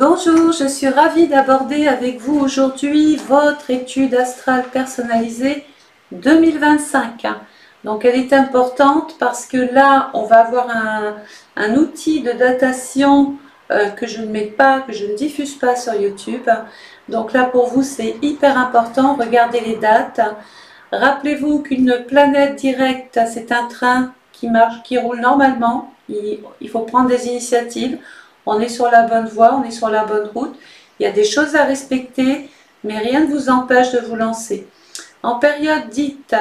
Bonjour, je suis ravie d'aborder avec vous aujourd'hui votre étude astrale personnalisée 2025. Donc elle est importante parce que là, on va avoir un outil de datation que je ne mets pas, que je ne diffuse pas sur YouTube. Donc là, pour vous, c'est hyper important. Regardez les dates. Rappelez-vous qu'une planète directe, c'est un train qui marche, qui roule normalement. Il faut prendre des initiatives. On est sur la bonne voie, on est sur la bonne route. Il y a des choses à respecter, mais rien ne vous empêche de vous lancer. En période dite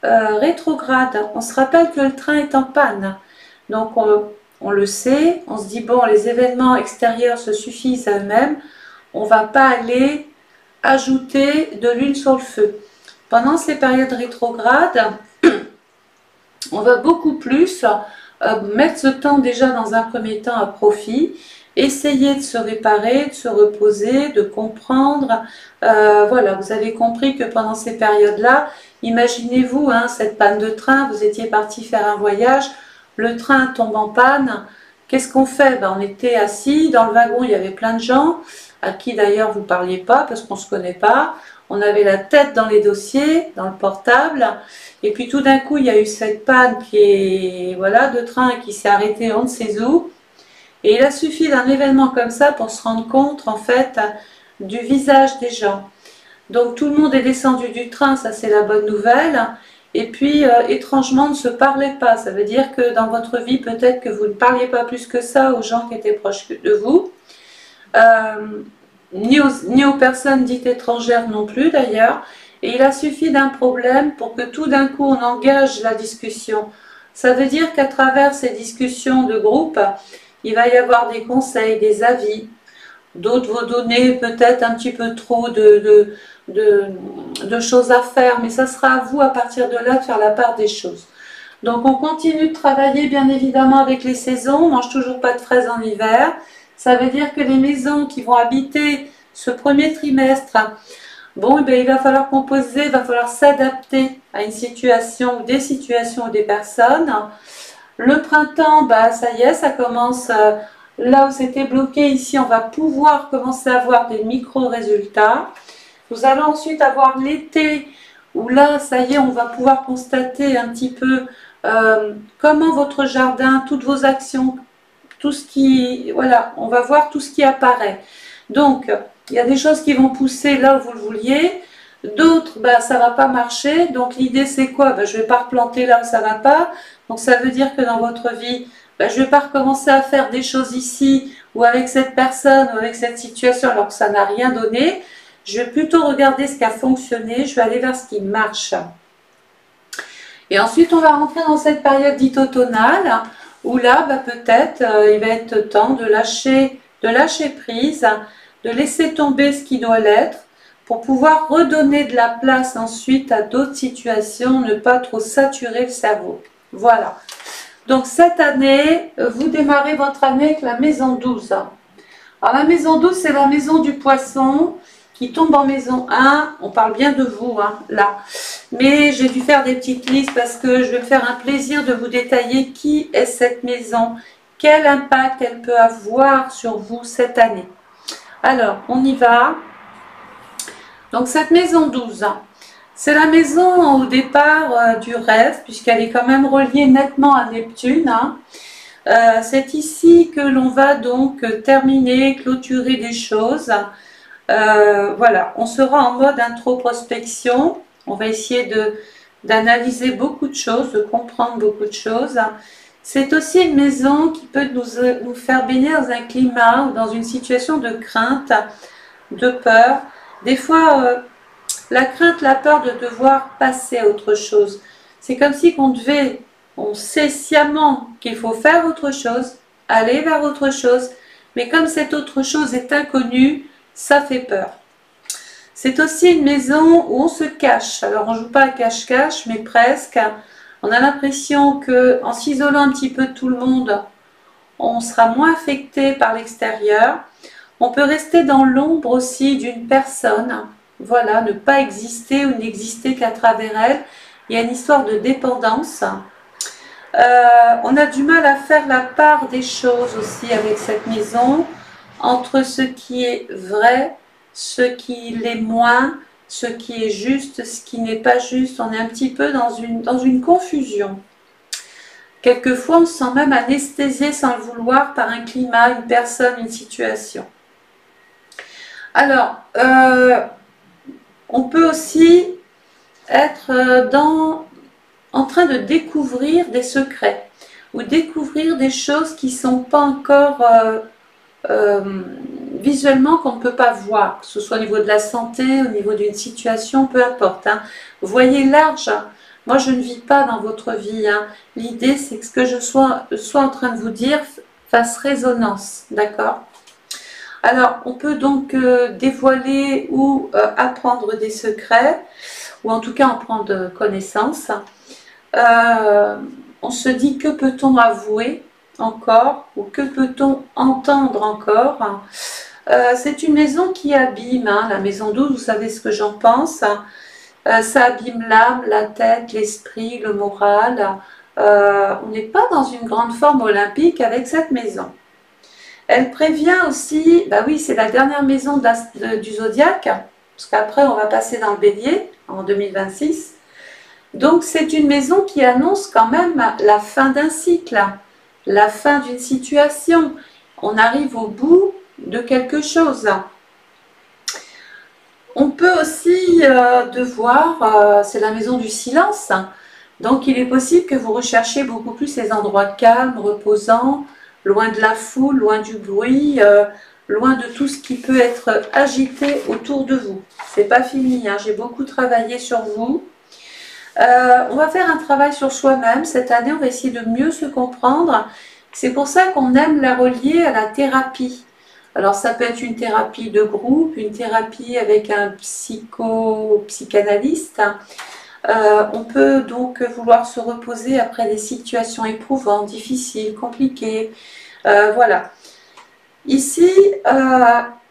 rétrograde, on se rappelle que le train est en panne. Donc on le sait, on se dit bon, les événements extérieurs se suffisent à eux-mêmes. On ne va pas aller ajouter de l'huile sur le feu. Pendant ces périodes rétrogrades, on va beaucoup plus mettre ce temps déjà dans un premier temps à profit, essayer de se réparer, de se reposer, de comprendre. Voilà, vous avez compris que pendant ces périodes-là, imaginez-vous cette panne de train, vous étiez parti faire un voyage, le train tombe en panne, qu'est-ce qu'on fait? On était assis, dans le wagon il y avait plein de gens, à qui d'ailleurs vous ne parliez pas parce qu'on ne se connaît pas. On avait la tête dans les dossiers, dans le portable, et puis tout d'un coup, il y a eu cette panne de train qui s'est arrêtée on ne sait où. Et il a suffi d'un événement comme ça pour se rendre compte, en fait, du visage des gens. Donc tout le monde est descendu du train, ça c'est la bonne nouvelle. Et puis, étrangement, ne se parlait pas. Ça veut dire que dans votre vie, peut-être que vous ne parliez pas plus que ça aux gens qui étaient proches de vous. Ni aux personnes dites étrangères non plus d'ailleurs. Et il a suffi d'un problème pour que tout d'un coup on engage la discussion. Ça veut dire qu'à travers ces discussions de groupe, il va y avoir des conseils, des avis. D'autres vont donner peut-être un petit peu trop de choses à faire, mais ça sera à vous à partir de là de faire la part des choses. Donc on continue de travailler bien évidemment avec les saisons, on ne mange toujours pas de fraises en hiver. Ça veut dire que les maisons qui vont habiter ce premier trimestre, il va falloir composer, il va falloir s'adapter à une situation ou des situations ou des personnes. Le printemps, ça y est, ça commence là où c'était bloqué. Ici, on va pouvoir commencer à avoir des micro-résultats. Nous allons ensuite avoir l'été où là, ça y est, on va pouvoir constater un petit peu comment votre jardin, toutes vos actions, tout ce qui, voilà, on va voir tout ce qui apparaît. Donc, il y a des choses qui vont pousser là où vous le vouliez, d'autres, ça ne va pas marcher. Donc, l'idée, c'est quoi? Je ne vais pas replanter là où ça ne va pas. Donc, ça veut dire que dans votre vie, je ne vais pas recommencer à faire des choses ici ou avec cette personne ou avec cette situation alors que ça n'a rien donné. Je vais plutôt regarder ce qui a fonctionné, je vais aller vers ce qui marche. Et ensuite, on va rentrer dans cette période dite automnale où là, peut-être, il va être temps de lâcher prise, de laisser tomber ce qui doit l'être pour pouvoir redonner de la place ensuite à d'autres situations, ne pas trop saturer le cerveau. Voilà. Donc cette année, vous démarrez votre année avec la maison 12. Alors la maison 12, c'est la maison du poisson qui tombe en maison 1. On parle bien de vous, là. Mais j'ai dû faire des petites listes parce que je vais me faire un plaisir de vous détailler qui est cette maison, quel impact elle peut avoir sur vous cette année. Alors, on y va. Donc cette maison 12, c'est la maison au départ du rêve, puisqu'elle est quand même reliée nettement à Neptune. C'est ici que l'on va donc terminer, clôturer des choses. Voilà, on sera en mode introspection. On va essayer d'analyser beaucoup de choses, de comprendre beaucoup de choses. C'est aussi une maison qui peut nous faire baigner dans un climat ou dans une situation de crainte, de peur. Des fois, la crainte, la peur de devoir passer à autre chose. C'est comme si on sait sciemment qu'il faut faire autre chose, aller vers autre chose, mais comme cette autre chose est inconnue, ça fait peur. C'est aussi une maison où on se cache. Alors on ne joue pas à cache-cache, mais presque. On a l'impression qu'en s'isolant un petit peu de tout le monde, on sera moins affecté par l'extérieur. On peut rester dans l'ombre aussi d'une personne. Voilà, ne pas exister ou n'exister qu'à travers elle. Il y a une histoire de dépendance. On a du mal à faire la part des choses aussi avec cette maison. entre ce qui est vrai, ce qui l'est moins, ce qui est juste, ce qui n'est pas juste. On est un petit peu dans une confusion. Quelquefois, on se sent même anesthésié sans le vouloir par un climat, une personne, une situation. Alors, on peut aussi être en train de découvrir des secrets ou découvrir des choses qui ne sont pas encore visuellement qu'on ne peut pas voir, que ce soit au niveau de la santé, au niveau d'une situation, peu importe. Hein. Vous voyez large. Moi, je ne vis pas dans votre vie. Hein. L'idée, c'est que ce que je sois en train de vous dire fasse résonance. D'accord? Alors, on peut donc dévoiler ou apprendre des secrets, ou en tout cas en prendre connaissance. On se dit, que peut-on avouer encore, ou que peut-on entendre encore? C'est une maison qui abîme, hein, la maison 12, vous savez ce que j'en pense. Ça abîme l'âme, la tête, l'esprit, le moral. On n'est pas dans une grande forme olympique avec cette maison. Elle prévient aussi, bah oui, c'est la dernière maison du zodiaque, parce qu'après on va passer dans le bélier en 2026. Donc c'est une maison qui annonce quand même la fin d'un cycle, la fin d'une situation. On arrive au bout de quelque chose. On peut aussi devoir, c'est la maison du silence, donc il est possible que vous recherchiez beaucoup plus ces endroits calmes, reposants, loin de la foule, loin du bruit, loin de tout ce qui peut être agité autour de vous. C'est pas fini, hein, j'ai beaucoup travaillé sur vous. On va faire un travail sur soi-même. Cette année, on va essayer de mieux se comprendre. C'est pour ça qu'on aime la relier à la thérapie. Alors, ça peut être une thérapie de groupe, une thérapie avec un psychanalyste. On peut donc vouloir se reposer après des situations éprouvantes, difficiles, compliquées. Voilà. Ici,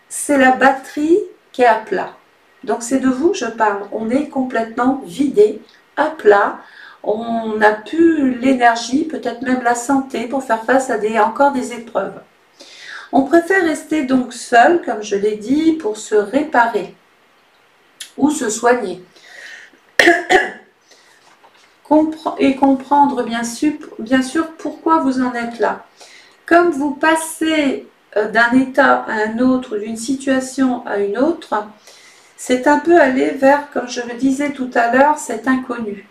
c'est la batterie qui est à plat. Donc, c'est de vous que je parle. On est complètement vidé, à plat. On n'a plus l'énergie, peut-être même la santé pour faire face à encore des épreuves. On préfère rester donc seul, comme je l'ai dit, pour se réparer ou se soigner. Et comprendre bien sûr pourquoi vous en êtes là. Comme vous passez d'un état à un autre, d'une situation à une autre, c'est un peu aller vers, comme je le disais tout à l'heure, cet inconnu.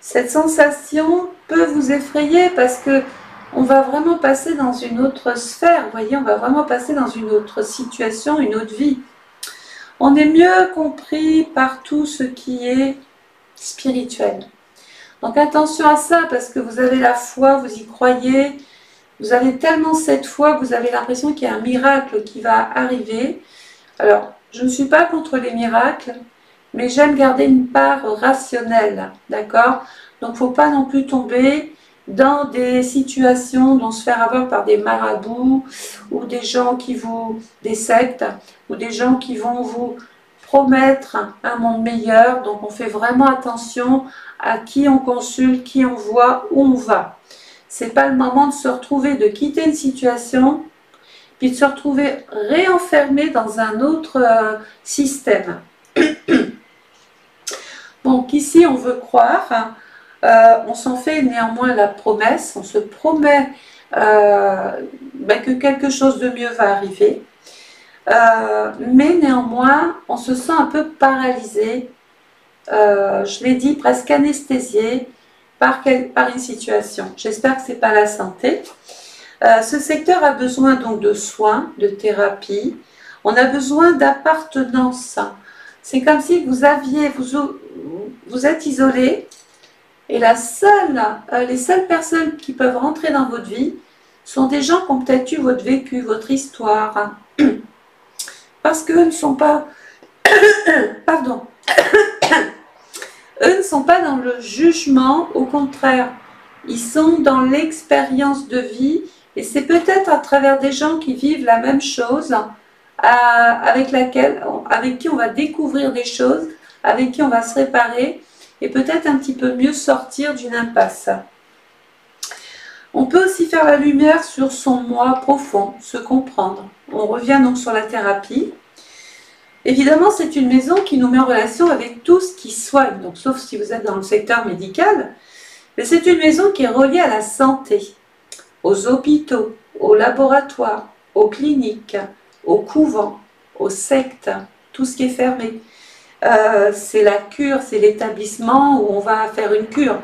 Cette sensation peut vous effrayer parce que on va vraiment passer dans une autre sphère, vous voyez, on va vraiment passer dans une autre situation, une autre vie. On est mieux compris par tout ce qui est spirituel. Donc attention à ça, parce que vous avez la foi, vous y croyez, vous avez tellement cette foi que vous avez l'impression qu'il y a un miracle qui va arriver. Alors, je ne suis pas contre les miracles, mais j'aime garder une part rationnelle, d'accord? Donc, il ne faut pas non plus tomber dans des situations dont se faire avoir par des marabouts ou des gens des sectes, ou des gens qui vont vous promettre un monde meilleur. Donc, on fait vraiment attention à qui on consulte, qui on voit, où on va. C'est pas le moment de se retrouver, de quitter une situation, puis de se retrouver réenfermé dans un autre système. Donc ici, on veut croire, on s'en fait néanmoins la promesse, on se promet que quelque chose de mieux va arriver, mais néanmoins, on se sent un peu paralysé, je l'ai dit, presque anesthésié par une situation. J'espère que ce n'est pas la santé. Ce secteur a besoin donc de soins, de thérapie. On a besoin d'appartenance. C'est comme si vous êtes isolé et les seules personnes qui peuvent rentrer dans votre vie sont des gens qui ont peut-être eu votre vécu, votre histoire. Parce qu'eux ne sont pas... Pardon. Eux ne sont pas dans le jugement, au contraire. Ils sont dans l'expérience de vie. Et c'est peut-être à travers des gens qui vivent la même chose, avec qui on va découvrir des choses, avec qui on va se réparer et peut-être un petit peu mieux sortir d'une impasse. On peut aussi faire la lumière sur son moi profond, se comprendre. On revient donc sur la thérapie. Évidemment, c'est une maison qui nous met en relation avec tout ce qui soigne, donc sauf si vous êtes dans le secteur médical, mais c'est une maison qui est reliée à la santé, aux hôpitaux, aux laboratoires, aux cliniques, aux couvents, aux sectes, tout ce qui est fermé. C'est la cure, c'est l'établissement où on va faire une cure.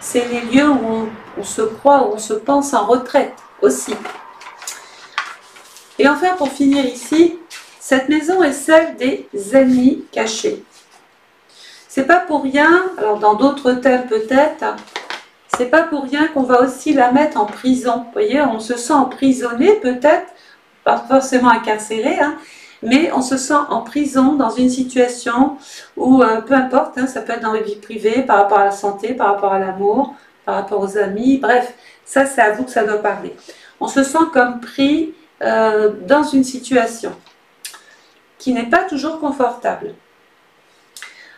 C'est les lieux où on se croit, où on se pense en retraite aussi. Et enfin, pour finir ici, cette maison est celle des ennemis cachés. C'est pas pour rien, alors dans d'autres thèmes peut-être, c'est pas pour rien qu'on va aussi la mettre en prison. Vous voyez, on se sent emprisonné peut-être, pas forcément incarcéré, hein, mais on se sent en prison dans une situation où, peu importe, hein, ça peut être dans la vie privée, par rapport à la santé, par rapport à l'amour, par rapport aux amis, bref, ça c'est à vous que ça doit parler. On se sent comme pris dans une situation qui n'est pas toujours confortable.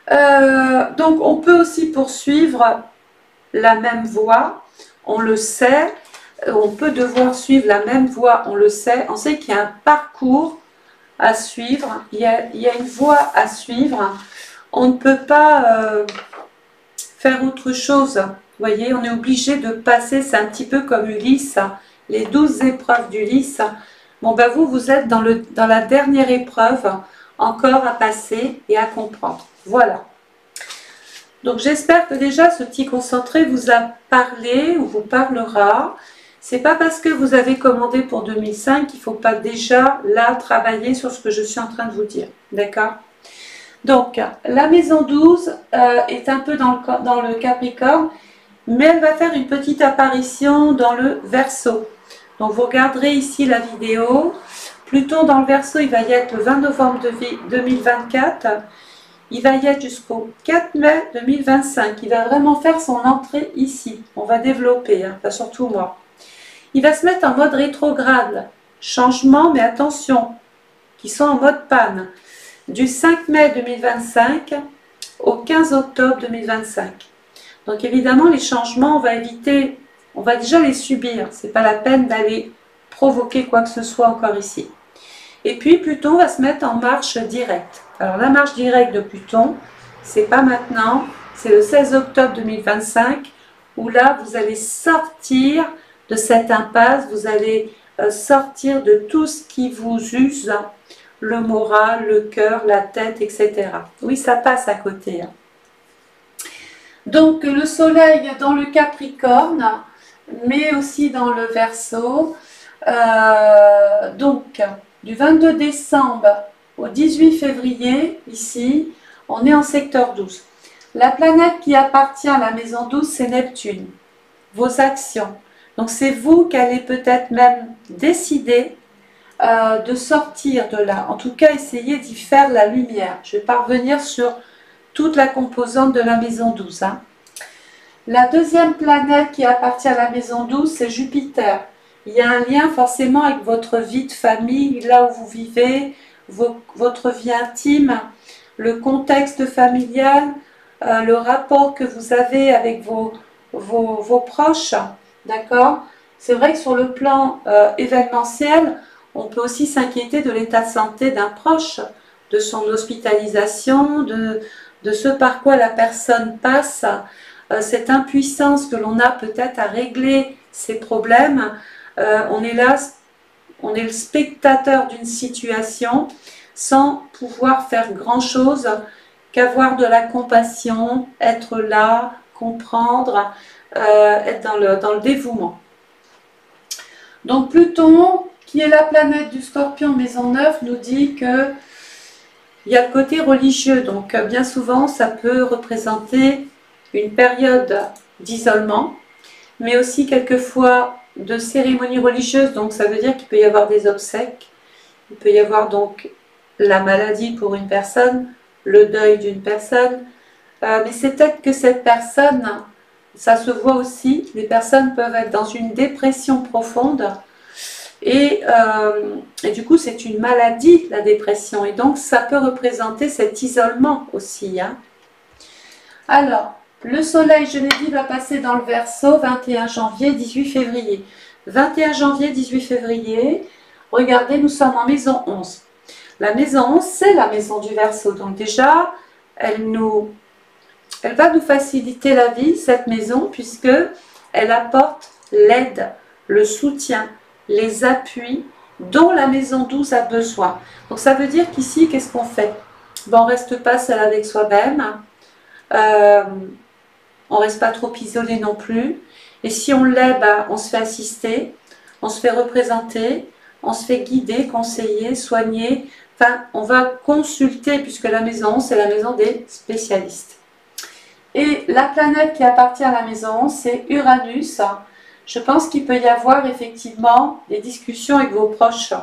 Donc on peut aussi poursuivre la même voie, on le sait, on peut devoir suivre la même voie, on le sait, on sait qu'il y a un parcours à suivre, il y a une voie à suivre, on ne peut pas faire autre chose, vous voyez, on est obligé de passer, c'est un petit peu comme Ulysse, les 12 épreuves d'Ulysse. Bon ben vous êtes dans la dernière épreuve, encore à passer et à comprendre, voilà. Donc j'espère que déjà ce petit concentré vous a parlé ou vous parlera. C'est pas parce que vous avez commandé pour 2005 qu'il ne faut pas déjà là travailler sur ce que je suis en train de vous dire. D'accord? Donc la maison 12 est un peu dans le Capricorne, mais elle va faire une petite apparition dans le Verseau. Donc vous regarderez ici la vidéo. Pluton dans le Verseau, il va y être le 20 novembre 2024. Il va y être jusqu'au 4 mai 2025. Il va vraiment faire son entrée ici. On va développer, hein, enfin, surtout moi. Il va se mettre en mode rétrograde. Changement, mais attention, qui sont en mode panne. Du 5 mai 2025 au 15 octobre 2025. Donc évidemment, les changements, on va éviter, on va déjà les subir. Ce n'est pas la peine d'aller provoquer quoi que ce soit encore ici. Et puis Pluton va se mettre en marche directe. Alors la marche directe de Pluton, c'est pas maintenant, c'est le 16 octobre 2025, où là vous allez sortir de cette impasse, vous allez sortir de tout ce qui vous use, le moral, le cœur, la tête, etc. Oui, ça passe à côté. Hein. Donc le soleil dans le Capricorne, mais aussi dans le Verseau. Donc du 22 décembre au 18 février, ici, on est en secteur 12. La planète qui appartient à la maison 12, c'est Neptune. Vos actions. Donc c'est vous qui allez peut-être même décider de sortir de là. En tout cas, essayez d'y faire la lumière. Je vais pas revenir sur toute la composante de la maison 12. Hein. La deuxième planète qui appartient à la maison 12, c'est Jupiter. Il y a un lien forcément avec votre vie de famille, là où vous vivez, votre vie intime, le contexte familial, le rapport que vous avez avec vos proches, d'accord? C'est vrai que sur le plan événementiel, on peut aussi s'inquiéter de l'état de santé d'un proche, de son hospitalisation, de ce par quoi la personne passe, cette impuissance que l'on a peut-être à régler ses problèmes. On est là, on est le spectateur d'une situation sans pouvoir faire grand-chose qu'avoir de la compassion, être là, comprendre, être dans le dévouement. Donc Pluton, qui est la planète du Scorpion maison 9, nous dit que il y a le côté religieux. Donc bien souvent, ça peut représenter une période d'isolement, mais aussi quelquefois de cérémonies religieuses. Donc ça veut dire qu'il peut y avoir des obsèques, il peut y avoir donc la maladie pour une personne, le deuil d'une personne, mais c'est peut-être que cette personne, ça se voit aussi, les personnes peuvent être dans une dépression profonde et du coup c'est une maladie, la dépression, et donc ça peut représenter cet isolement aussi. Hein. Alors, Le soleil, je l'ai dit, va passer dans le Verseau 21 janvier, 18 février. 21 janvier, 18 février, regardez, nous sommes en maison 11. La maison 11, c'est la maison du Verseau. Donc déjà, elle va nous faciliter la vie, cette maison, puisque elle apporte l'aide, le soutien, les appuis dont la maison 12 a besoin. Donc ça veut dire qu'ici, qu'est-ce qu'on fait? Ben, on ne reste pas seul avec soi-même, on ne reste pas trop isolé non plus. Et si on l'est, ben, on se fait assister, on se fait représenter, on se fait guider, conseiller, soigner. Enfin, on va consulter, puisque la maison 11, c'est la maison des spécialistes. Et la planète qui appartient à la maison 11, c'est Uranus. Je pense qu'il peut y avoir effectivement des discussions avec vos proches.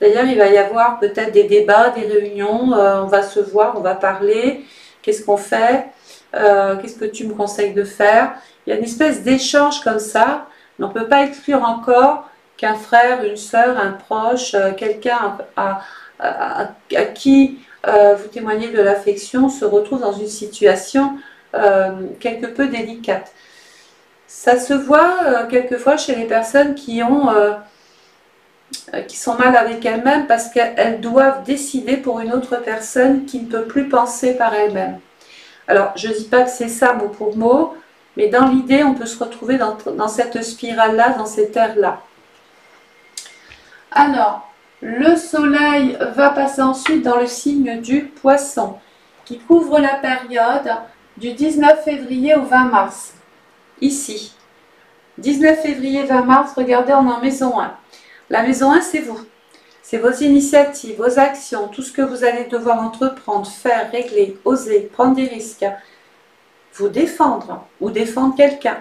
D'ailleurs, il va y avoir peut-être des débats, des réunions, on va se voir, on va parler, qu'est-ce qu'on fait, qu'est-ce que tu me conseilles de faire. Il y a une espèce d'échange comme ça, mais on ne peut pas exclure encore qu'un frère, une sœur, un proche, quelqu'un à qui vous témoignez de l'affection se retrouve dans une situation quelque peu délicate. Ça se voit quelquefois chez les personnes qui sont mal avec elles-mêmes parce qu'elles doivent décider pour une autre personne qui ne peut plus penser par elle-même. Alors, je ne dis pas que c'est ça mot pour mot, mais dans l'idée, on peut se retrouver dans cette spirale-là, dans cette ère-là. Alors, le soleil va passer ensuite dans le signe du Poisson, qui couvre la période du 19 février au 20 mars. Ici, 19 février, 20 mars, regardez, on est en maison 1. La maison 1, c'est vous. C'est vos initiatives, vos actions, tout ce que vous allez devoir entreprendre, faire, régler, oser, prendre des risques, vous défendre ou défendre quelqu'un.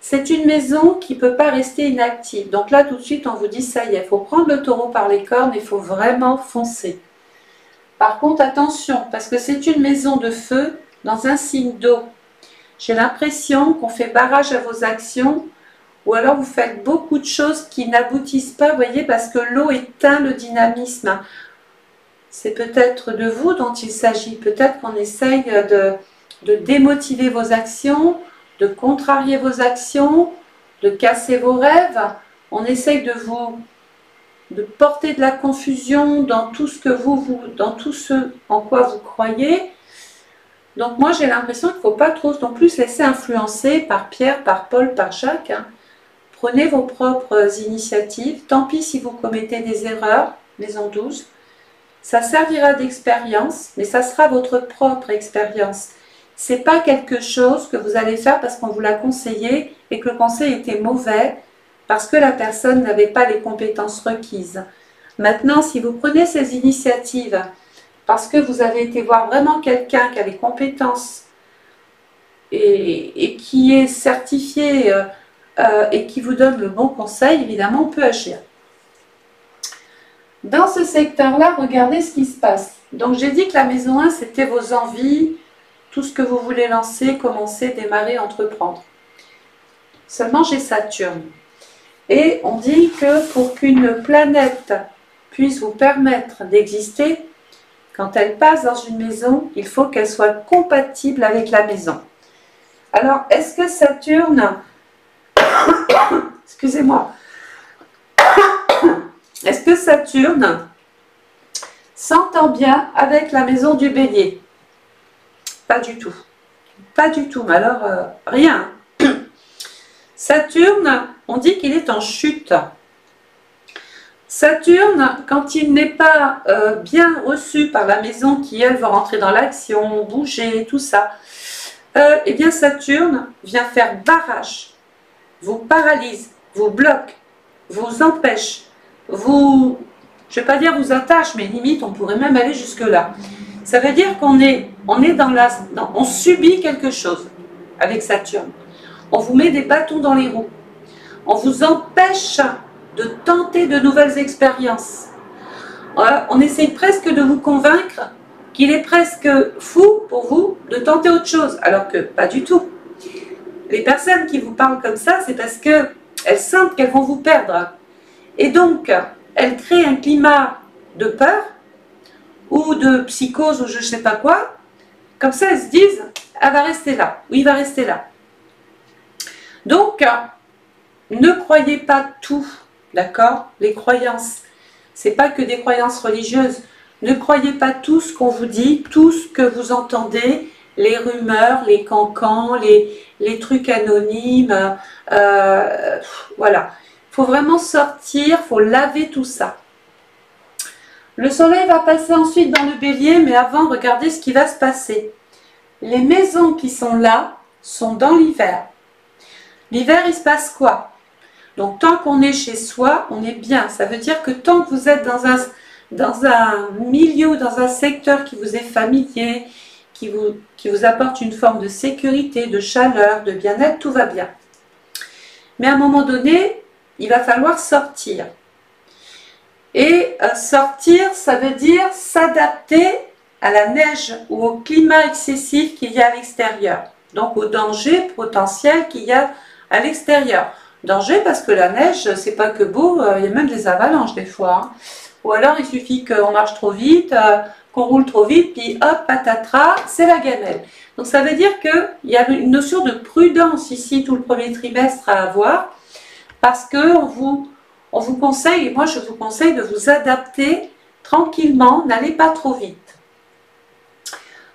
C'est une maison qui ne peut pas rester inactive. Donc là, tout de suite, on vous dit, ça y est, il faut prendre le taureau par les cornes, il faut vraiment foncer. Par contre, attention, parce que c'est une maison de feu dans un signe d'eau. J'ai l'impression qu'on fait barrage à vos actions, ou alors vous faites beaucoup de choses qui n'aboutissent pas, vous voyez, parce que l'eau éteint le dynamisme. C'est peut-être de vous dont il s'agit. Peut-être qu'on essaye de démotiver vos actions, de contrarier vos actions, de casser vos rêves. On essaye de porter de la confusion dans tout ce dans tout ce en quoi vous croyez. Donc moi j'ai l'impression qu'il ne faut pas trop non plus se laisser influencer par Pierre, par Paul, par Jacques. Prenez vos propres initiatives. Tant pis si vous commettez des erreurs, maison 12. Ça servira d'expérience, mais ça sera votre propre expérience. C'est pas quelque chose que vous allez faire parce qu'on vous l'a conseillé et que le conseil était mauvais parce que la personne n'avait pas les compétences requises. Maintenant, si vous prenez ces initiatives parce que vous avez été voir vraiment quelqu'un qui a les compétences et qui est certifié et qui vous donne le bon conseil, évidemment, on peut agir. Dans ce secteur-là, regardez ce qui se passe. Donc, j'ai dit que la maison 1, c'était vos envies, tout ce que vous voulez lancer, commencer, démarrer, entreprendre. Seulement, j'ai Saturne. Et on dit que pour qu'une planète puisse vous permettre d'exister, quand elle passe dans une maison, il faut qu'elle soit compatible avec la maison. Alors, est-ce que Saturne... Excusez-moi. Est-ce que Saturne s'entend bien avec la maison du Bélier? Pas du tout. Pas du tout, mais alors rien. Saturne, on dit qu'il est en chute. Saturne, quand il n'est pas bien reçu par la maison qui, elle, va rentrer dans l'action, bouger, tout ça, eh bien Saturne vient faire barrage, vous paralyse, vous bloque, vous empêche, vous, je ne vais pas dire vous attache, mais limite, on pourrait même aller jusque-là. Ça veut dire qu'on est on subit quelque chose avec Saturne. On vous met des bâtons dans les roues. On vous empêche de tenter de nouvelles expériences. On essaye presque de vous convaincre qu'il est presque fou pour vous de tenter autre chose, alors que pas du tout. Les personnes qui vous parlent comme ça, c'est parce qu'elles sentent qu'elles vont vous perdre. Et donc, elles créent un climat de peur ou de psychose ou je ne sais pas quoi. Comme ça, elles se disent, elle va rester là, ou il va rester là. Donc, ne croyez pas tout, d'accord? Les croyances, c'est pas que des croyances religieuses. Ne croyez pas tout ce qu'on vous dit, tout ce que vous entendez, les rumeurs, les cancans, les trucs anonymes. Voilà. Il faut vraiment sortir, il faut laver tout ça. Le soleil va passer ensuite dans le bélier, mais avant, regardez ce qui va se passer. Les maisons qui sont là sont dans l'hiver. L'hiver, il se passe quoi? Donc, tant qu'on est chez soi, on est bien. Ça veut dire que tant que vous êtes dans un milieu, dans un secteur qui vous est familier, qui vous apporte une forme de sécurité, de chaleur, de bien-être, tout va bien. Mais à un moment donné, il va falloir sortir. Et sortir, ça veut dire s'adapter à la neige ou au climat excessif qu'il y a à l'extérieur. Donc au danger potentiel qu'il y a à l'extérieur. Danger parce que la neige, c'est pas que beau, il y a même des avalanches des fois. Hein. Ou alors il suffit qu'on marche trop vite, qu'on roule trop vite, puis hop, patatras, c'est la gamelle. Donc ça veut dire qu'il y a une notion de prudence ici, tout le premier trimestre à avoir, parce qu'on vous conseille, et moi je vous conseille de vous adapter tranquillement, n'allez pas trop vite.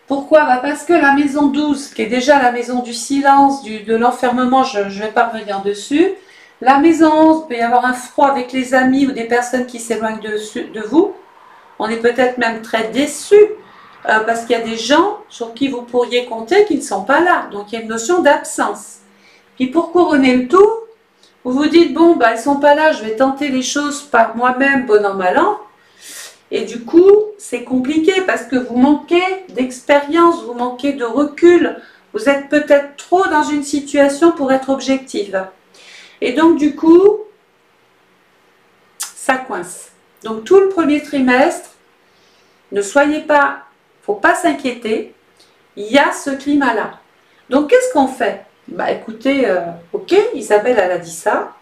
Pourquoi? Parce que la maison 12, qui est déjà la maison du silence, de l'enfermement, je ne vais pas revenir dessus. La maison 11, il peut y avoir un froid avec les amis ou des personnes qui s'éloignent de vous. On est peut-être même très déçus parce qu'il y a des gens sur qui vous pourriez compter qui ne sont pas là. Donc il y a une notion d'absence. Puis pour couronner le tout, vous vous dites, bon, bah, ils ne sont pas là, je vais tenter les choses par moi-même, bon an, mal an. Et du coup, c'est compliqué parce que vous manquez d'expérience, vous manquez de recul. Vous êtes peut-être trop dans une situation pour être objective. Et donc, du coup, ça coince. Donc, tout le premier trimestre, ne soyez pas, il ne faut pas s'inquiéter. Il y a ce climat-là. Donc, qu'est-ce qu'on fait? Bah, écoutez, ok, Isabelle, elle a dit ça.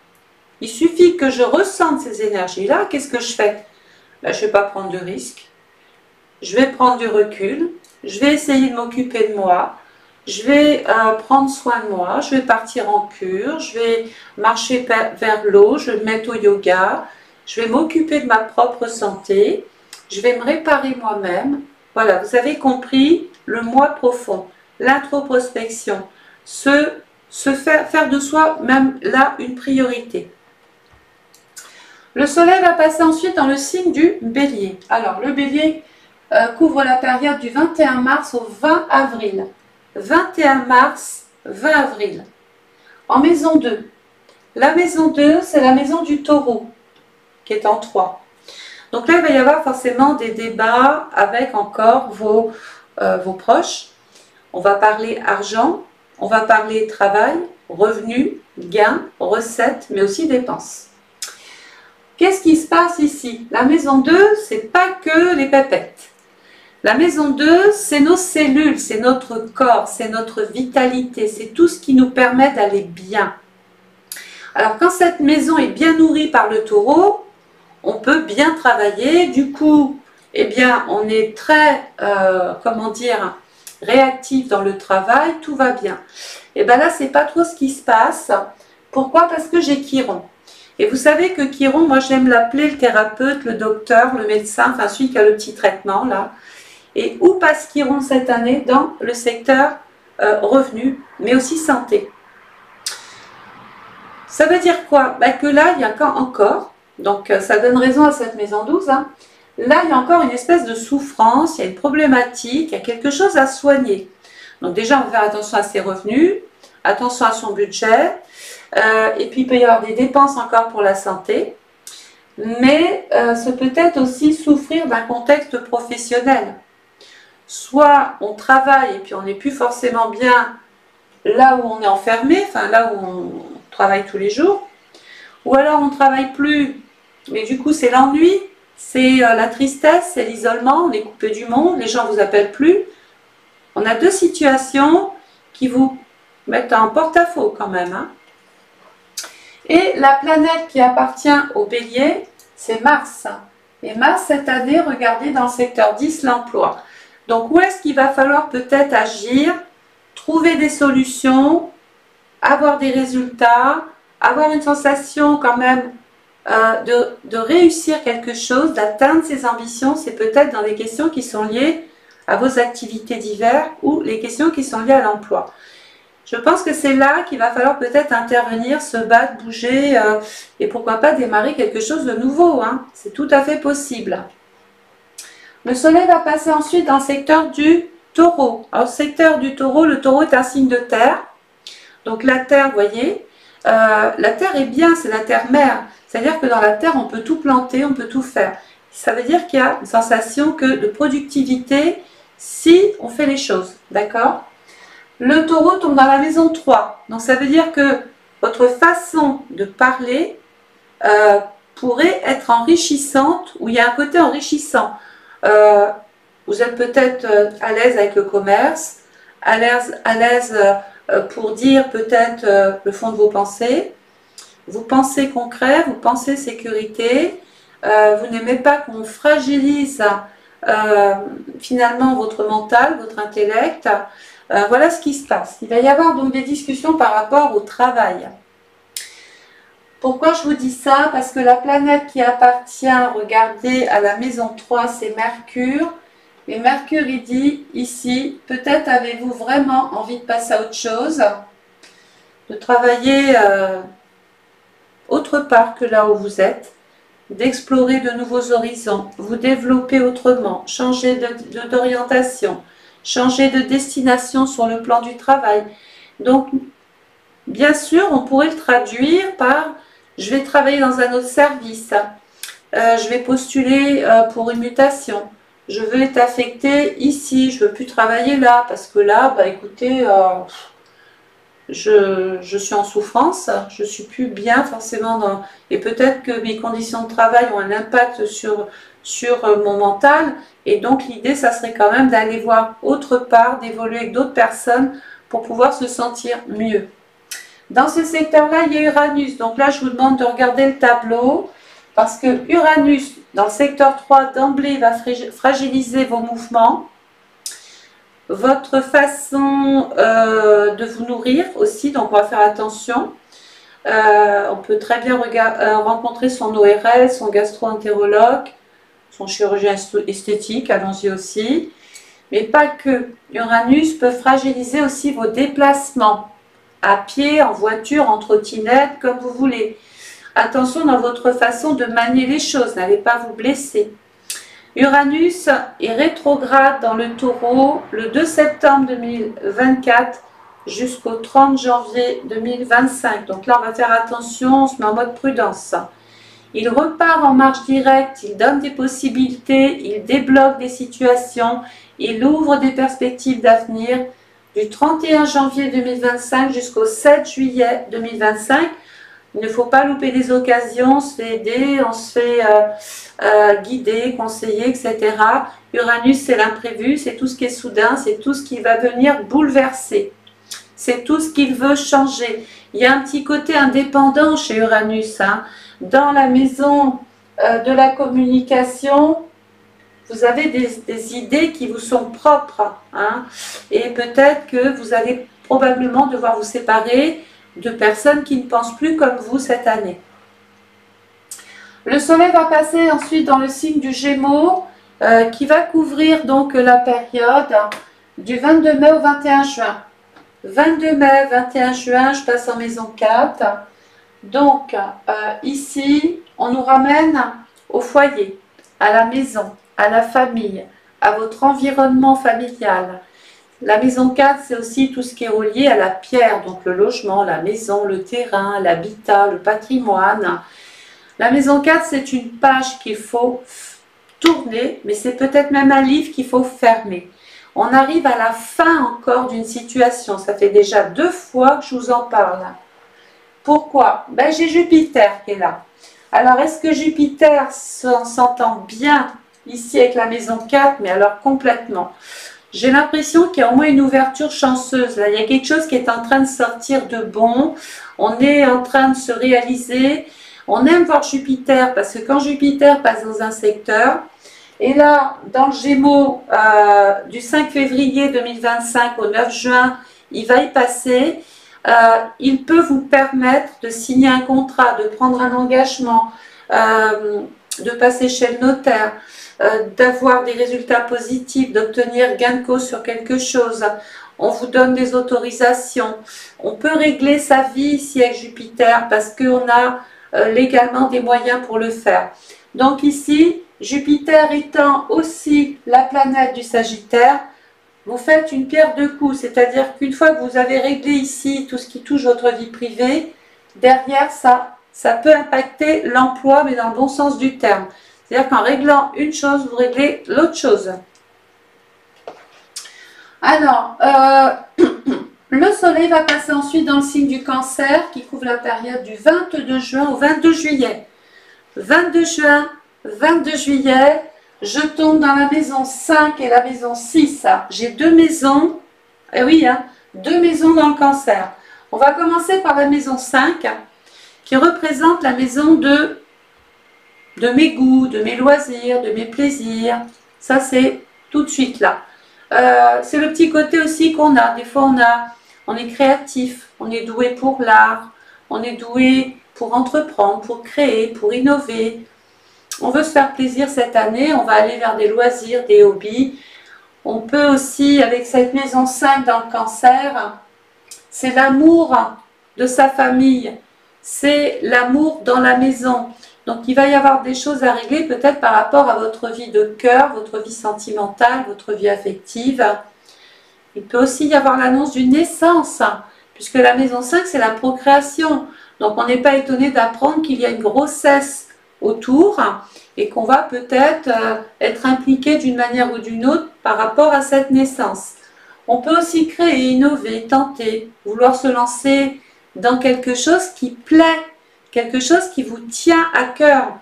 Il suffit que je ressente ces énergies-là. Qu'est-ce que je fais? Ben, je ne vais pas prendre de risques, je vais prendre du recul, je vais essayer de m'occuper de moi, je vais prendre soin de moi, je vais partir en cure, je vais marcher vers l'eau, je vais me mettre au yoga, je vais m'occuper de ma propre santé, je vais me réparer moi-même. Voilà, vous avez compris le moi profond, l'introspection, faire de soi même là une priorité. Le soleil va passer ensuite dans le signe du bélier. Alors, le bélier couvre la période du 21 mars au 20 avril. 21 mars, 20 avril. En maison 2. La maison 2, c'est la maison du taureau, qui est en 3. Donc là, il va y avoir forcément des débats avec encore vos proches. On va parler argent, on va parler travail, revenus, gains, recettes, mais aussi dépenses. Qu'est-ce qui se passe ici? La maison 2, c'est pas que les pépettes. La maison 2, c'est nos cellules, c'est notre corps, c'est notre vitalité, c'est tout ce qui nous permet d'aller bien. Alors quand cette maison est bien nourrie par le taureau, on peut bien travailler. Du coup, eh bien, on est très, comment dire, réactif dans le travail, tout va bien. Et bien là, c'est pas trop ce qui se passe. Pourquoi? Parce que j'ai Chiron. Et vous savez que Chiron, moi j'aime l'appeler le thérapeute, le docteur, le médecin, enfin celui qui a le petit traitement là. Et où passe Chiron cette année? Dans le secteur revenu, mais aussi santé. Ça veut dire quoi? Ben que là, il y a encore, donc ça donne raison à cette maison 12, hein. Là, il y a encore une espèce de souffrance, il y a une problématique, il y a quelque chose à soigner. Donc déjà, on va faire attention à ses revenus, attention à son budget, et puis il peut y avoir des dépenses encore pour la santé, mais ça peut être aussi souffrir d'un contexte professionnel. Soit on travaille et puis on n'est plus forcément bien là où on est enfermé, enfin là où on travaille tous les jours, ou alors on ne travaille plus, mais du coup c'est l'ennui, c'est la tristesse, c'est l'isolement, on est coupé du monde, les gens ne vous appellent plus. On a deux situations qui vous mettent en porte-à-faux quand même, hein. Et la planète qui appartient au bélier, c'est Mars. Et Mars, cette année, regardez dans le secteur 10, l'emploi. Donc, où est-ce qu'il va falloir peut-être agir? trouver des solutions, avoir des résultats, avoir une sensation quand même de réussir quelque chose, d'atteindre ses ambitions. C'est peut-être dans les questions qui sont liées à vos activités diverses ou les questions qui sont liées à l'emploi. Je pense que c'est là qu'il va falloir peut-être intervenir, se battre, bouger et pourquoi pas démarrer quelque chose de nouveau. Hein. C'est tout à fait possible. Le soleil va passer ensuite dans le secteur du taureau. Alors, secteur du taureau, le taureau est un signe de terre. Donc la terre, vous voyez, la terre est bien, c'est la terre-mère. C'est-à-dire que dans la terre, on peut tout planter, on peut tout faire. Ça veut dire qu'il y a une sensation de productivité si on fait les choses. D'accord ? Le taureau tombe dans la maison 3. Donc ça veut dire que votre façon de parler pourrait être enrichissante, ou il y a un côté enrichissant. Vous êtes peut-être à l'aise avec le commerce, à l'aise pour dire peut-être le fond de vos pensées. Vous pensez concret, vous pensez sécurité, vous n'aimez pas qu'on fragilise finalement votre mental, votre intellect. Voilà ce qui se passe. Il va y avoir donc des discussions par rapport au travail. Pourquoi je vous dis ça? Parce que la planète qui appartient, regardez, à la maison 3, c'est Mercure. Et Mercure, il dit ici, peut-être avez-vous vraiment envie de passer à autre chose, de travailler autre part que là où vous êtes, d'explorer de nouveaux horizons, vous développer autrement, changer d'orientation, changer de destination sur le plan du travail. Donc, bien sûr, on pourrait le traduire par « je vais travailler dans un autre service, je vais postuler pour une mutation, je veux être affecté ici, je ne veux plus travailler là, parce que là, bah, écoutez, je suis en souffrance, je ne suis plus bien forcément dans... Et peut-être que mes conditions de travail ont un impact sur mon mental. Et donc l'idée, ça serait quand même d'aller voir autre part, d'évoluer avec d'autres personnes pour pouvoir se sentir mieux. Dans ce secteur-là, il y a Uranus. Donc là, je vous demande de regarder le tableau. Parce que Uranus, dans le secteur 3, d'emblée, va fragiliser vos mouvements. Votre façon de vous nourrir aussi, donc on va faire attention. On peut très bien rencontrer son ORL, son gastro-entérologue, son chirurgien esthétique, allons-y aussi. Mais pas que. Uranus peut fragiliser aussi vos déplacements, à pied, en voiture, en trottinette, comme vous voulez. Attention dans votre façon de manier les choses, n'allez pas vous blesser. Uranus est rétrograde dans le Taureau le 2 septembre 2024 jusqu'au 30 janvier 2025. Donc là, on va faire attention, on se met en mode prudence. Il repart en marche directe, il donne des possibilités, il débloque des situations, il ouvre des perspectives d'avenir du 31 janvier 2025 jusqu'au 7 juillet 2025. Il ne faut pas louper des occasions, on se fait aider, on se fait guider, conseiller, etc. Uranus, c'est l'imprévu, c'est tout ce qui est soudain, c'est tout ce qui va venir bouleverser. C'est tout ce qu'il veut changer. Il y a un petit côté indépendant chez Uranus. Hein. Dans la maison de la communication, vous avez des idées qui vous sont propres. Hein. Et peut-être que vous allez probablement devoir vous séparer de personnes qui ne pensent plus comme vous cette année. Le soleil va passer ensuite dans le signe du Gémeaux qui va couvrir donc la période du 22 mai au 21 juin. 22 mai, 21 juin, je passe en maison 4. Donc ici, on nous ramène au foyer, à la maison, à la famille, à votre environnement familial. La maison 4, c'est aussi tout ce qui est relié à la pierre, donc le logement, la maison, le terrain, l'habitat, le patrimoine. La maison 4, c'est une page qu'il faut tourner, mais c'est peut-être même un livre qu'il faut fermer. On arrive à la fin encore d'une situation. Ça fait déjà 2 fois que je vous en parle. Pourquoi? Ben, j'ai Jupiter qui est là. Alors, est-ce que Jupiter s'entend bien ici avec la maison 4? Mais alors complètement. J'ai l'impression qu'il y a au moins une ouverture chanceuse. Là, il y a quelque chose qui est en train de sortir de bon. On est en train de se réaliser. On aime voir Jupiter parce que quand Jupiter passe dans un secteur, et là, dans le Gémeaux, du 5 février 2025 au 9 juin, il va y passer. Il peut vous permettre de signer un contrat, de prendre un engagement, de passer chez le notaire, d'avoir des résultats positifs, d'obtenir gain de cause sur quelque chose. On vous donne des autorisations. On peut régler sa vie ici avec Jupiter parce qu'on a légalement des moyens pour le faire. Donc ici, Jupiter étant aussi la planète du Sagittaire, vous faites une pierre deux coups, c'est-à-dire qu'une fois que vous avez réglé ici tout ce qui touche votre vie privée, derrière ça peut impacter l'emploi, mais dans le bon sens du terme. C'est-à-dire qu'en réglant une chose, vous réglez l'autre chose. Alors, le soleil va passer ensuite dans le signe du Cancer, qui couvre la période du 22 juin au 22 juillet. 22 juin, 22 juillet, je tombe dans la maison 5 et la maison 6. J'ai deux maisons, eh oui, hein, deux maisons dans le Cancer. On va commencer par la maison 5, qui représente la maison de mes goûts, de mes loisirs, de mes plaisirs. Ça, c'est tout de suite là. C'est le petit côté aussi qu'on a. Des fois, on est créatif, on est doué pour l'art, on est doué pour entreprendre, pour créer, pour innover. On veut se faire plaisir cette année, on va aller vers des loisirs, des hobbies. On peut aussi, avec cette maison 5 dans le Cancer, c'est l'amour de sa famille, c'est l'amour dans la maison. Donc il va y avoir des choses à régler peut-être par rapport à votre vie de cœur, votre vie sentimentale, votre vie affective. Il peut aussi y avoir l'annonce d'une naissance, puisque la maison 5 c'est la procréation. Donc on n'est pas étonné d'apprendre qu'il y a une grossesse autour et qu'on va peut-être être impliqué d'une manière ou d'une autre par rapport à cette naissance. On peut aussi créer, innover, tenter, vouloir se lancer dans quelque chose qui plaît, quelque chose qui vous tient à cœur,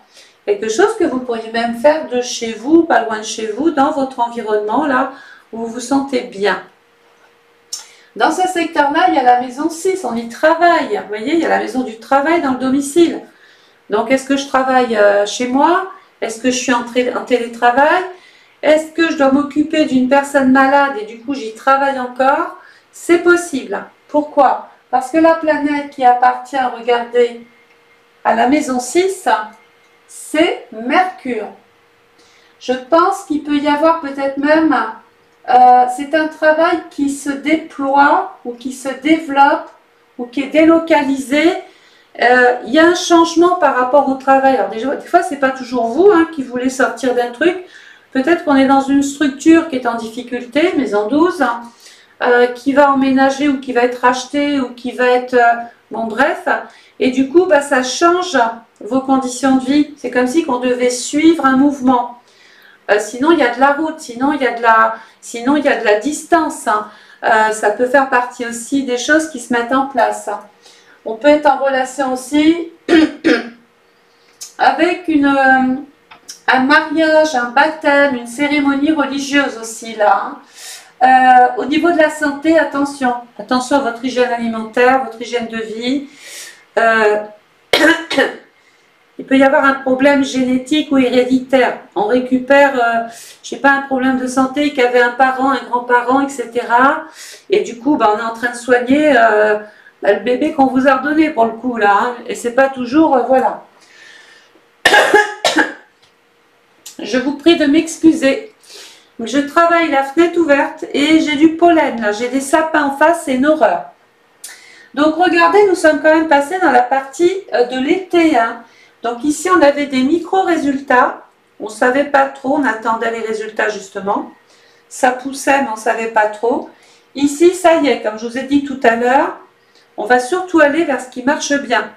quelque chose que vous pourriez même faire de chez vous, pas loin de chez vous, dans votre environnement, là où vous vous sentez bien. Dans ce secteur-là, il y a la maison 6, on y travaille. Vous voyez, il y a la maison du travail dans le domicile. Donc, est-ce que je travaille chez moi? Est-ce que je suis en télétravail? Est-ce que je dois m'occuper d'une personne malade et du coup, j'y travaille encore? C'est possible. Pourquoi? Parce que la planète qui appartient, regardez, à la maison 6, c'est Mercure. Je pense qu'il peut y avoir peut-être même, c'est un travail qui se déploie ou qui se développe ou qui est délocalisé. Il y a un changement par rapport au travail. Alors des fois, c'est pas toujours vous qui voulez sortir d'un truc. Peut-être qu'on est dans une structure qui est en difficulté, maison 12, qui va emménager ou qui va être rachetée ou qui va être... bon, bref. Et du coup, ça change vos conditions de vie. C'est comme si on devait suivre un mouvement. Sinon, il y a de la route. Sinon, il y a de la distance. Ça peut faire partie aussi des choses qui se mettent en place. On peut être en relation aussi avec un mariage, un baptême, une cérémonie religieuse aussi là. Au niveau de la santé, attention. Attention à votre hygiène alimentaire, votre hygiène de vie. Il peut y avoir un problème génétique ou héréditaire. On récupère, je sais pas, un problème de santé qu'avait un parent, un grand-parent, etc. Et du coup, on est en train de soigner le bébé qu'on vous a redonné pour le coup là. Et c'est pas toujours, voilà. Je vous prie de m'excuser. Je travaille la fenêtre ouverte et j'ai du pollen là. J'ai des sapins en face, c'est une horreur. Donc regardez, nous sommes quand même passés dans la partie de l'été. Donc ici, on avait des micro-résultats. On ne savait pas trop, on attendait les résultats justement. Ça poussait, mais on ne savait pas trop. Ici, ça y est, comme je vous ai dit tout à l'heure, on va surtout aller vers ce qui marche bien.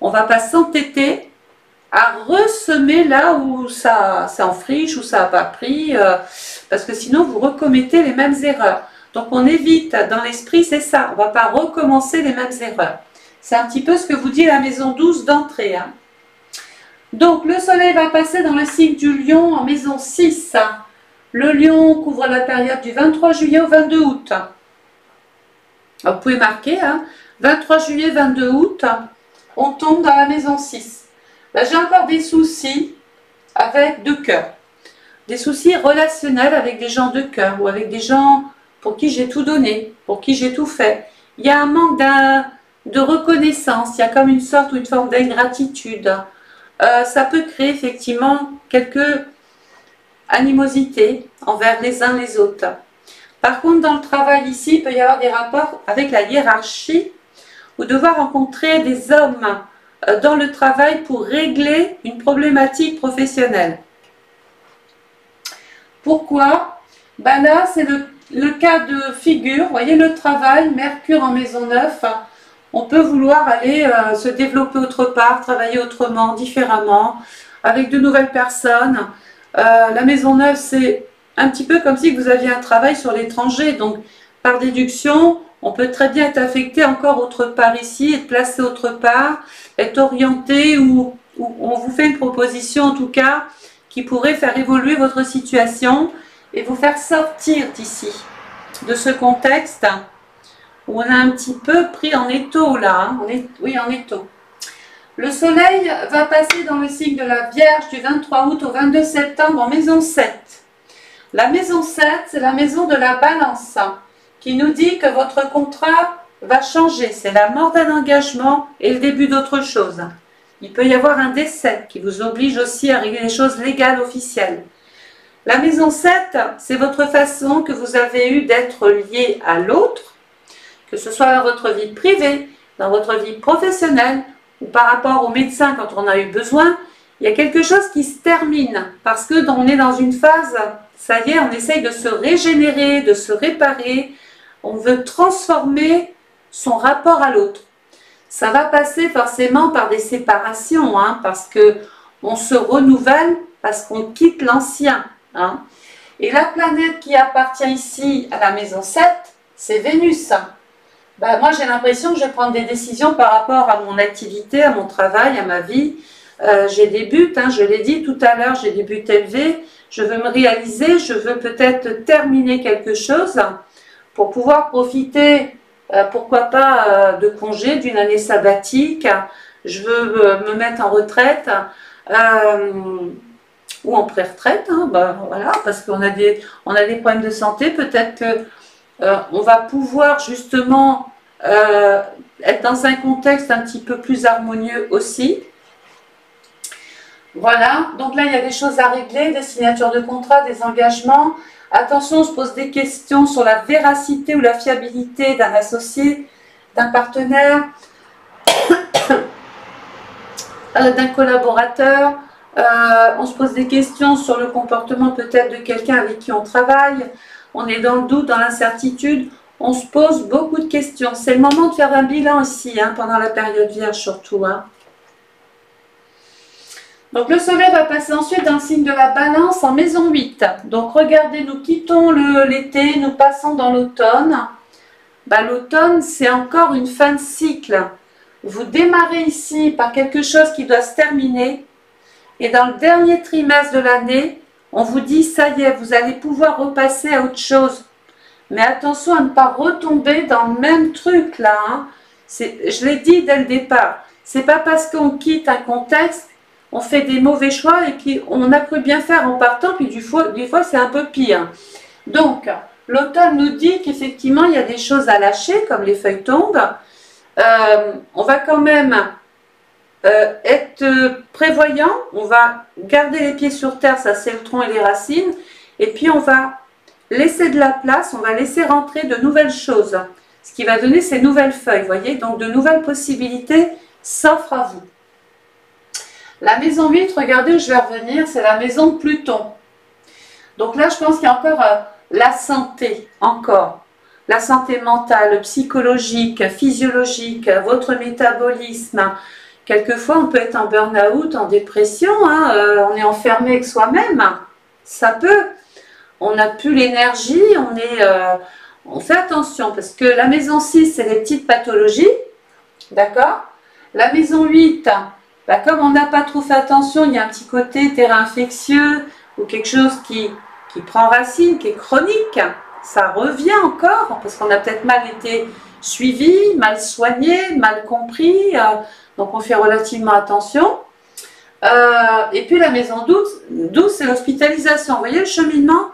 On ne va pas s'entêter à ressemer là où ça en friche, où ça n'a pas pris, parce que sinon, vous recommettez les mêmes erreurs. Donc on évite, dans l'esprit, c'est ça. On ne va pas recommencer les mêmes erreurs. C'est un petit peu ce que vous dit la maison 12 d'entrée. Donc, le soleil va passer dans le signe du lion en maison 6. Le lion couvre la période du 23 juillet au 22 août. Alors, vous pouvez marquer, 23 juillet, 22 août, on tombe dans la maison 6. Là, j'ai encore des soucis avec de cœur. Des soucis relationnels avec des gens de cœur ou avec des gens pour qui j'ai tout donné, pour qui j'ai tout fait. Il y a un manque de reconnaissance, il y a comme une sorte ou une forme d'ingratitude. Ça peut créer effectivement quelques animosités envers les uns les autres. Par contre, dans le travail ici, il peut y avoir des rapports avec la hiérarchie ou devoir rencontrer des hommes dans le travail pour régler une problématique professionnelle. Pourquoi? Ben là, c'est le cas de figure. Vous voyez le travail, Mercure en maison 9. On peut vouloir aller se développer autre part, travailler autrement, différemment, avec de nouvelles personnes. La maison 9, c'est un petit peu comme si vous aviez un travail sur l'étranger. Donc, par déduction, on peut très bien être affecté encore autre part ici, être placé autre part, être orienté ou on vous fait une proposition en tout cas qui pourrait faire évoluer votre situation et vous faire sortir d'ici, de ce contexte où on a un petit peu pris en étau là, hein. Oui, en étau. Le soleil va passer dans le signe de la Vierge du 23 août au 22 septembre en maison 7. La maison 7, c'est la maison de la balance qui nous dit que votre contrat va changer. C'est la mort d'un engagement et le début d'autre chose. Il peut y avoir un décès qui vous oblige aussi à régler les choses légales officielles. La maison 7, c'est votre façon que vous avez eue d'être lié à l'autre, que ce soit dans votre vie privée, dans votre vie professionnelle ou par rapport au médecin quand on a eu besoin. Il y a quelque chose qui se termine parce que on est dans une phase, ça y est, on essaye de se régénérer, de se réparer. On veut transformer son rapport à l'autre. Ça va passer forcément par des séparations, hein, parce que on se renouvelle, parce qu'on quitte l'ancien. Hein. Et la planète qui appartient ici à la maison 7, c'est Vénus. Ben, moi, j'ai l'impression que je vais prendre des décisions par rapport à mon activité, à mon travail, à ma vie. J'ai des buts, hein, je l'ai dit tout à l'heure, j'ai des buts élevés. Je veux me réaliser, je veux peut-être terminer quelque chose pour pouvoir profiter, pourquoi pas, de congé, d'une année sabbatique. Je veux me mettre en retraite ou en pré-retraite, hein, ben, voilà, parce qu'on a des problèmes de santé. Peut-être que on va pouvoir justement être dans un contexte un petit peu plus harmonieux aussi. Voilà, donc là il y a des choses à régler, des signatures de contrat, des engagements. Attention, on se pose des questions sur la véracité ou la fiabilité d'un associé, d'un partenaire, d'un collaborateur. On se pose des questions sur le comportement peut-être de quelqu'un avec qui on travaille. On est dans le doute, dans l'incertitude. On se pose beaucoup de questions. C'est le moment de faire un bilan ici, hein, pendant la période vierge surtout. Hein. Donc le soleil va passer ensuite dans le signe de la balance en maison 8. Donc regardez, nous quittons l'été, nous passons dans l'automne. Ben, l'automne, c'est encore une fin de cycle. Vous démarrez ici par quelque chose qui doit se terminer. Et dans le dernier trimestre de l'année, on vous dit, ça y est, vous allez pouvoir repasser à autre chose. Mais attention à ne pas retomber dans le même truc là. Hein. Je l'ai dit dès le départ. C'est pas parce qu'on quitte un contexte, on fait des mauvais choix et puis on a cru bien faire en partant, puis des fois c'est un peu pire. Donc, l'automne nous dit qu'effectivement il y a des choses à lâcher, comme les feuilles tombent. On va quand même être prévoyant, on va garder les pieds sur terre, ça c'est le tronc et les racines, et puis on va laisser de la place, on va laisser rentrer de nouvelles choses, ce qui va donner ces nouvelles feuilles, vous voyez, donc de nouvelles possibilités s'offrent à vous. La maison 8, regardez où je vais revenir, c'est la maison de Pluton. Donc là, je pense qu'il y a encore la santé, la santé mentale, psychologique, physiologique, votre métabolisme. Quelquefois, on peut être en burn-out, en dépression, hein, on est enfermé avec soi-même. Ça peut. On n'a plus l'énergie, on fait attention parce que la maison 6, c'est les petites pathologies. D'accord? La maison 8, bah, comme on n'a pas trop fait attention, il y a un petit côté terrain infectieux ou quelque chose qui prend racine, qui est chronique. Ça revient encore parce qu'on a peut-être mal été suivi, mal soigné, mal compris. Donc on fait relativement attention. Et puis la maison 12, c'est l'hospitalisation. Vous voyez le cheminement?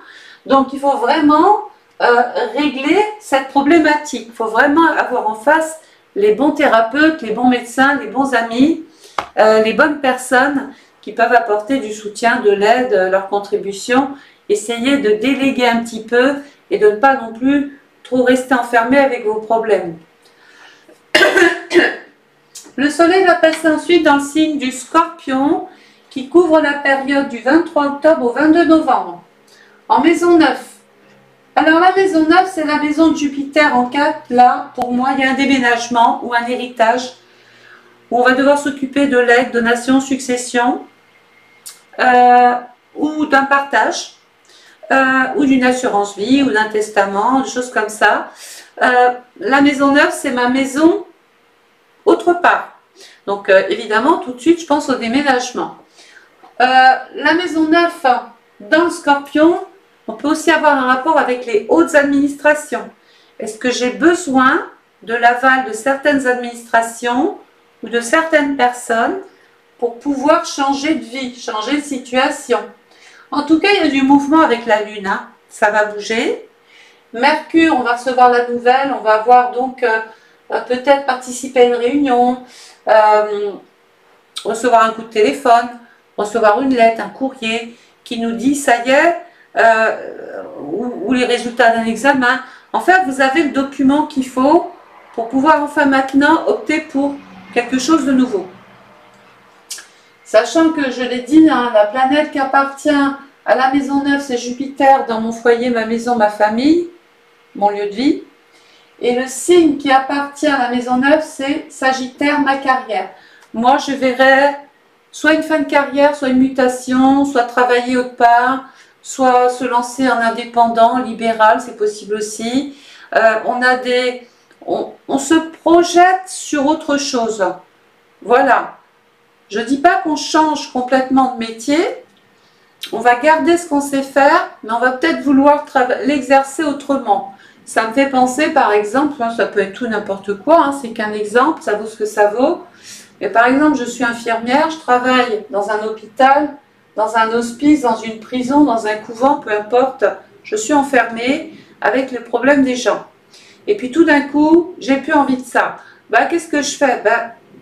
Donc il faut vraiment régler cette problématique. Il faut vraiment avoir en face les bons thérapeutes, les bons médecins, les bons amis, les bonnes personnes qui peuvent apporter du soutien, de l'aide, leur contribution. Essayez de déléguer un petit peu et de ne pas non plus trop rester enfermé avec vos problèmes. Le soleil va passer ensuite dans le signe du Scorpion qui couvre la période du 23 octobre au 22 novembre. En maison 9. Alors la maison 9, c'est la maison de Jupiter en 4. Là, pour moi, il y a un déménagement ou un héritage où on va devoir s'occuper de legs, donation, succession ou d'un partage ou d'une assurance vie ou d'un testament, des choses comme ça. La maison 9, c'est ma maison autre part. Donc évidemment, tout de suite, je pense au déménagement. La maison 9, dans le Scorpion, on peut aussi avoir un rapport avec les hautes administrations. Est-ce que j'ai besoin de l'aval de certaines administrations ou de certaines personnes pour pouvoir changer de vie, changer de situation? En tout cas, il y a du mouvement avec la Lune, hein. Ça va bouger. Mercure, on va recevoir la nouvelle, on va avoir donc peut-être participer à une réunion, recevoir un coup de téléphone, recevoir une lettre, un courrier qui nous dit ça y est, ou les résultats d'un examen. En fait, vous avez le document qu'il faut pour pouvoir enfin maintenant opter pour quelque chose de nouveau. Sachant que, je l'ai dit, hein, la planète qui appartient à la maison 9, c'est Jupiter dans mon foyer, ma maison, ma famille, mon lieu de vie. Et le signe qui appartient à la maison 9, c'est Sagittaire, ma carrière. Moi, je verrais soit une fin de carrière, soit une mutation, soit travailler autre part, soit se lancer en indépendant, libéral, c'est possible aussi. On se projette sur autre chose. Voilà. Je ne dis pas qu'on change complètement de métier. On va garder ce qu'on sait faire, mais on va peut-être vouloir l'exercer autrement. Ça me fait penser, par exemple, ça peut être tout n'importe quoi, hein, c'est qu'un exemple, ça vaut ce que ça vaut. Mais par exemple, je suis infirmière, je travaille dans un hôpital, dans un hospice, dans une prison, dans un couvent, peu importe. Je suis enfermée avec les problèmes des gens. Et puis tout d'un coup, j'ai plus envie de ça. Qu'est-ce que je fais?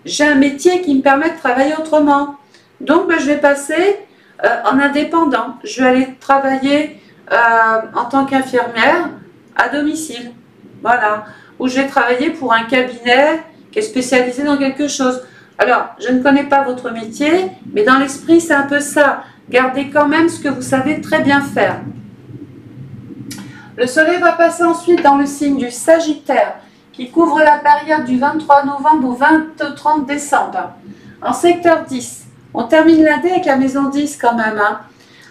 J'ai un métier qui me permet de travailler autrement. Donc, je vais passer en indépendant. Je vais aller travailler en tant qu'infirmière à domicile. Voilà. Ou je vais travailler pour un cabinet qui est spécialisé dans quelque chose. Alors, je ne connais pas votre métier, mais dans l'esprit, c'est un peu ça. Gardez quand même ce que vous savez très bien faire. Le soleil va passer ensuite dans le signe du Sagittaire, qui couvre la période du 23 novembre au 30 décembre. En secteur 10, on termine l'année avec la maison 10 quand même, hein.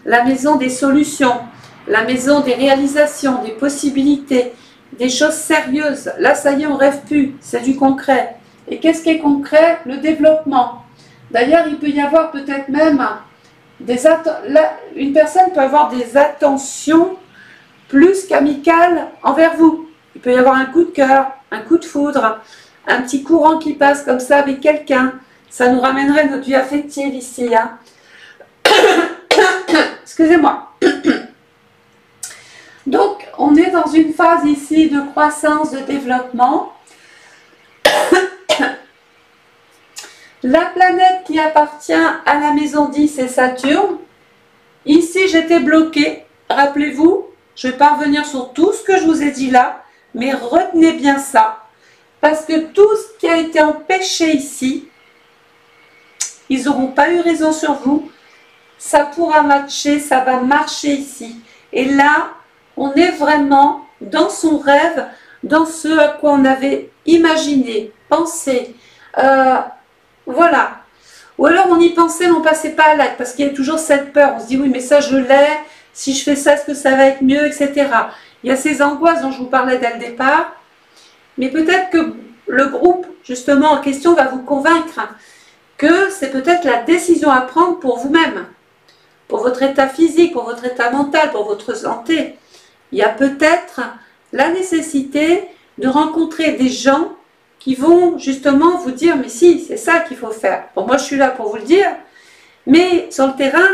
La maison des solutions, la maison des réalisations, des possibilités, des choses sérieuses. Là, ça y est, on rêve plus, c'est du concret. Et qu'est-ce qui est concret? Le développement. D'ailleurs, il peut y avoir peut-être même une personne peut avoir des attentions plus qu'amicales envers vous. Il peut y avoir un coup de cœur, un coup de foudre, un petit courant qui passe comme ça avec quelqu'un. Ça nous ramènerait notre vie affective ici, hein. Excusez-moi. Donc, on est dans une phase ici de croissance, de développement. La planète qui appartient à la maison 10, c'est Saturne. Ici, j'étais bloquée. Rappelez-vous, je ne vais pas revenir sur tout ce que je vous ai dit là, mais retenez bien ça. Parce que tout ce qui a été empêché ici, ils n'auront pas eu raison sur vous. Ça pourra matcher, ça va marcher ici. Et là, on est vraiment dans son rêve, dans ce à quoi on avait imaginé, pensé. Voilà. Ou alors on y pensait mais on ne passait pas à l'acte parce qu'il y a toujours cette peur. On se dit oui mais ça je l'ai, si je fais ça est-ce que ça va être mieux, etc. Il y a ces angoisses dont je vous parlais dès le départ. Mais peut-être que le groupe justement en question va vous convaincre que c'est peut-être la décision à prendre pour vous-même, pour votre état physique, pour votre état mental, pour votre santé. Il y a peut-être la nécessité de rencontrer des gens qui vont justement vous dire mais si, c'est ça qu'il faut faire. Bon, moi je suis là pour vous le dire, mais sur le terrain,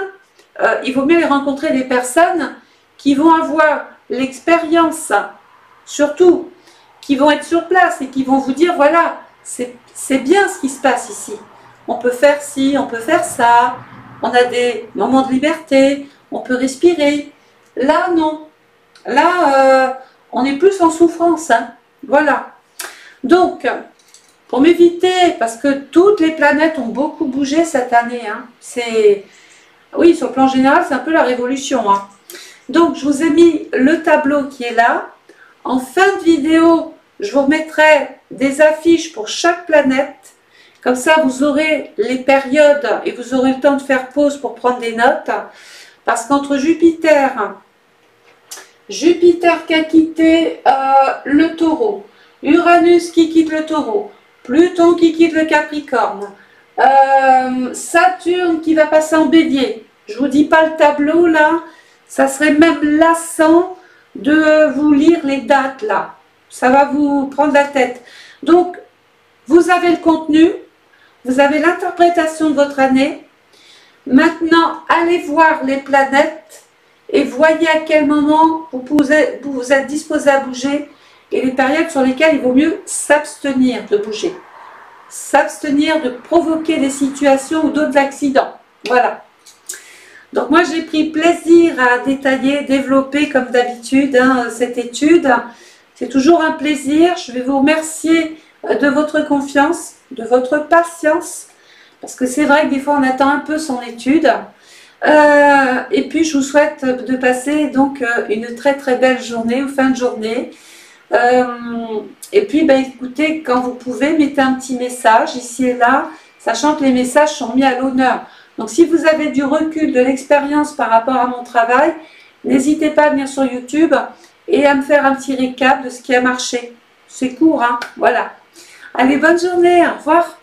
il vaut mieux les rencontrer des personnes qui vont avoir l'expérience, surtout, qui vont être sur place et qui vont vous dire, voilà, c'est bien ce qui se passe ici. On peut faire ci, on peut faire ça, on a des moments de liberté, on peut respirer. Là, non. Là, on est plus en souffrance. Hein. Voilà. Donc, pour m'éviter, parce que toutes les planètes ont beaucoup bougé cette année. Hein. Oui, sur le plan général, c'est un peu la révolution. Hein. Donc, je vous ai mis le tableau qui est là. En fin de vidéo, je vous remettrai des affiches pour chaque planète. Comme ça, vous aurez les périodes et vous aurez le temps de faire pause pour prendre des notes. Parce qu'entre Jupiter qui a quitté le Taureau, Uranus qui quitte le Taureau, Pluton qui quitte le Capricorne, Saturne qui va passer en Bélier. Je ne vous dis pas le tableau là, ça serait même lassant de vous lire les dates là. Ça va vous prendre la tête. Donc, vous avez le contenu, vous avez l'interprétation de votre année. Maintenant, allez voir les planètes et voyez à quel moment vous êtes disposé à bouger et les périodes sur lesquelles il vaut mieux s'abstenir de bouger. S'abstenir de provoquer des situations ou d'autres accidents. Voilà. Donc moi, j'ai pris plaisir à détailler, développer comme d'habitude hein, cette étude. C'est toujours un plaisir. Je vais vous remercier de votre confiance, de votre patience. Parce que c'est vrai que des fois, on attend un peu son étude. Et puis, je vous souhaite de passer donc une très très belle journée ou fin de journée. Et puis, ben, écoutez, quand vous pouvez, mettez un petit message ici et là, sachant que les messages sont mis à l'honneur. Donc, si vous avez du recul, de l'expérience par rapport à mon travail, n'hésitez pas à venir sur YouTube et à me faire un petit récap de ce qui a marché. C'est court, hein, voilà. Allez, bonne journée, au revoir.